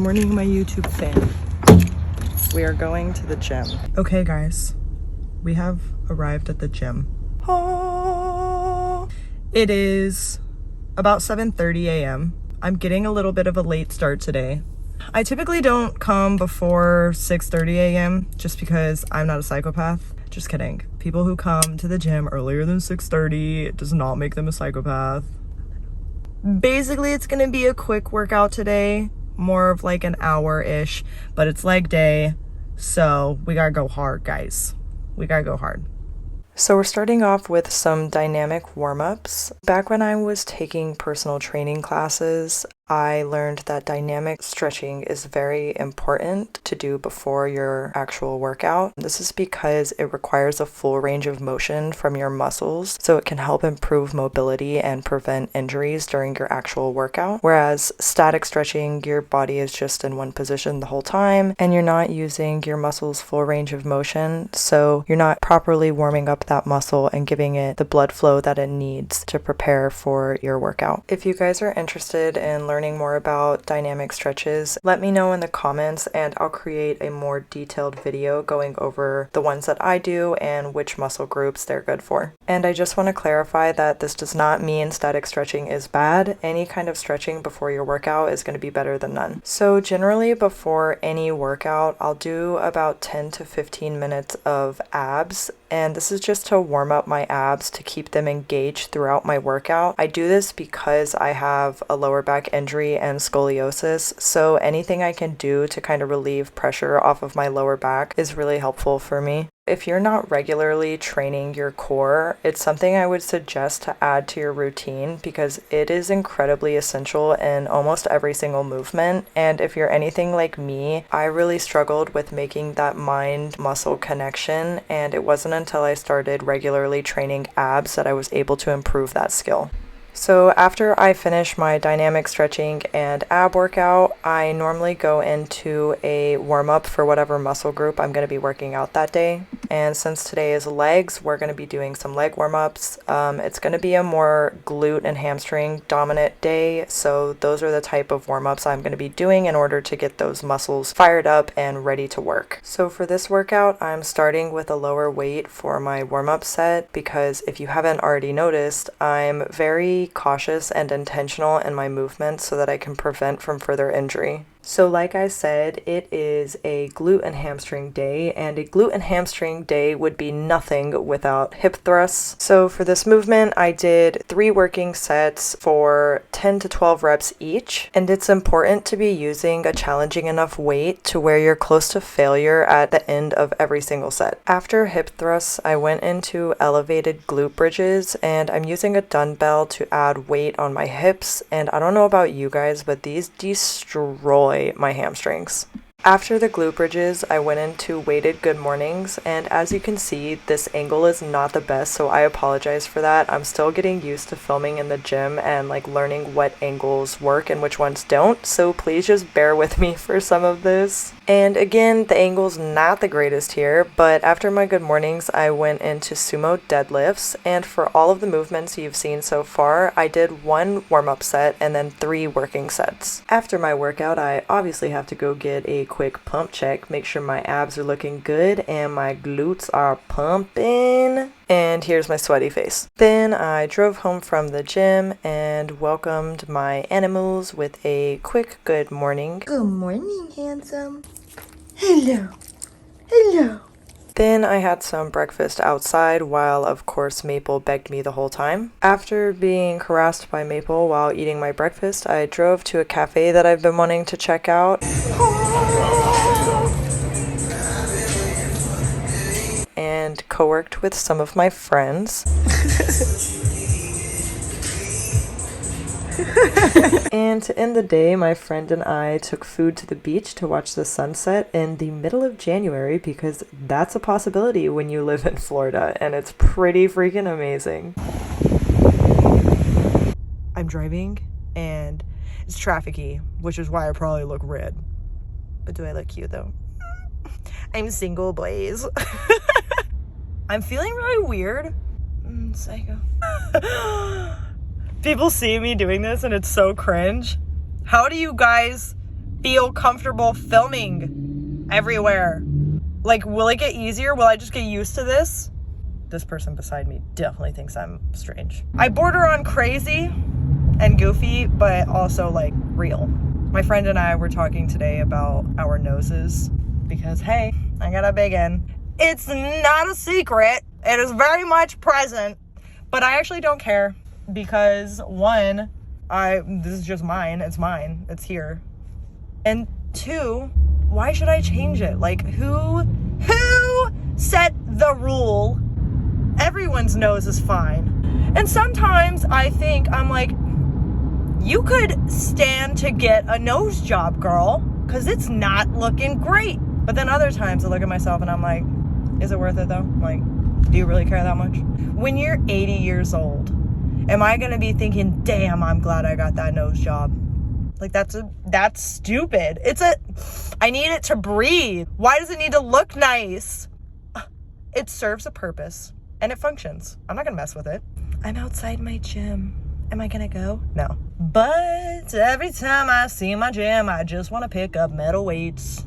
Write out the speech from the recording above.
morning, my YouTube fam. We are going to the gym. Okay, guys, we have arrived at the gym. It is about 7:30 a.m. I'm getting a little bit of a late start today. I typically don't come before 6:30 a.m. just because I'm not a psychopath. Just kidding. People who come to the gym earlier than 6:30 does not make them a psychopath. Basically, it's gonna be a quick workout today, more of like an hour-ish, but it's leg day, so we gotta go hard, guys. We gotta go hard. So we're starting off with some dynamic warm-ups. Back when I was taking personal training classes, I learned that dynamic stretching is very important to do before your actual workout. This is because it requires a full range of motion from your muscles, so it can help improve mobility and prevent injuries during your actual workout. Whereas static stretching, your body is just in one position the whole time, and you're not using your muscles' full range of motion, so you're not properly warming up that muscle and giving it the blood flow that it needs to prepare for your workout. If you guys are interested in learning more about dynamic stretches, let me know in the comments and I'll create a more detailed video going over the ones that I do and which muscle groups they're good for. And I just want to clarify that this does not mean static stretching is bad. Any kind of stretching before your workout is going to be better than none. So generally before any workout, I'll do about 10 to 15 minutes of abs, and this is just to warm up my abs to keep them engaged throughout my workout. I do this because I have a lower back injury and scoliosis, so anything I can do to kind of relieve pressure off of my lower back is really helpful for me. If you're not regularly training your core, it's something I would suggest to add to your routine because it is incredibly essential in almost every single movement. And if you're anything like me, I really struggled with making that mind-muscle connection, and it wasn't until I started regularly training abs that I was able to improve that skill. So after I finish my dynamic stretching and ab workout, I normally go into a warm-up for whatever muscle group I'm going to be working out that day. And since today is legs, we're going to be doing some leg warm-ups. It's going to be a more glute and hamstring dominant day, so those are the type of warm-ups I'm going to be doing in order to get those muscles fired up and ready to work. So for this workout, I'm starting with a lower weight for my warm-up set because if you haven't already noticed, I'm very cautious and intentional in my movements so that I can prevent from further injury. So like I said, it is a glute and hamstring day, and a glute and hamstring day would be nothing without hip thrusts. So for this movement, I did 3 working sets for 10 to 12 reps each, and it's important to be using a challenging enough weight to where you're close to failure at the end of every single set. After hip thrusts, I went into elevated glute bridges, and I'm using a dumbbell to add weight on my hips, and I don't know about you guys, but these destroy my hamstrings. After the glute bridges, I went into weighted good mornings, and as you can see, this angle is not the best, so I apologize for that. I'm still getting used to filming in the gym and like learning what angles work and which ones don't, so please just bear with me for some of this. And again, the angle's not the greatest here, but after my good mornings, I went into sumo deadlifts, and for all of the movements you've seen so far, I did 1 warm-up set and then 3 working sets. After my workout, I obviously have to go get a quick pump check, make sure my abs are looking good and my glutes are pumping. And here's my sweaty face. Then I drove home from the gym and welcomed my animals with a quick good morning. Good morning, handsome. Hello. Hello. Then I had some breakfast outside while, of course, Maple begged me the whole time. After being harassed by Maple while eating my breakfast, I drove to a cafe that I've been wanting to check out. And co-worked with some of my friends. And to end the day, my friend and I took food to the beach to watch the sunset in the middle of January because that's a possibility when you live in Florida, and it's pretty freaking amazing. I'm driving and it's trafficy, which is why I probably look red. But do I look cute though? I'm single, boys. I'm feeling really weird. Psycho. People see me doing this and it's so cringe. How do you guys feel comfortable filming everywhere. Like, will it get easier? Will I just get used to this? This person beside me definitely thinks I'm strange. I border on crazy and goofy, but also like real. My friend and I were talking today about our noses because, hey, I got a big one. It's not a secret. It is very much present, but I actually don't care because one, this is just mine. It's mine. It's here. And two, why should I change it? Like, who set the rule? Everyone's nose is fine. And sometimes I think, I'm like, you could stand to get a nose job, girl, because it's not looking great. But then other times I look at myself and I'm like, is it worth it though? Like, do you really care that much? When you're 80 years old, am I gonna be thinking, damn, I'm glad I got that nose job? Like, that's stupid. I need it to breathe. Why does it need to look nice? It serves a purpose and it functions. I'm not gonna mess with it. I'm outside my gym. Am I gonna go? No. But every time I see my gym, I just wanna pick up metal weights.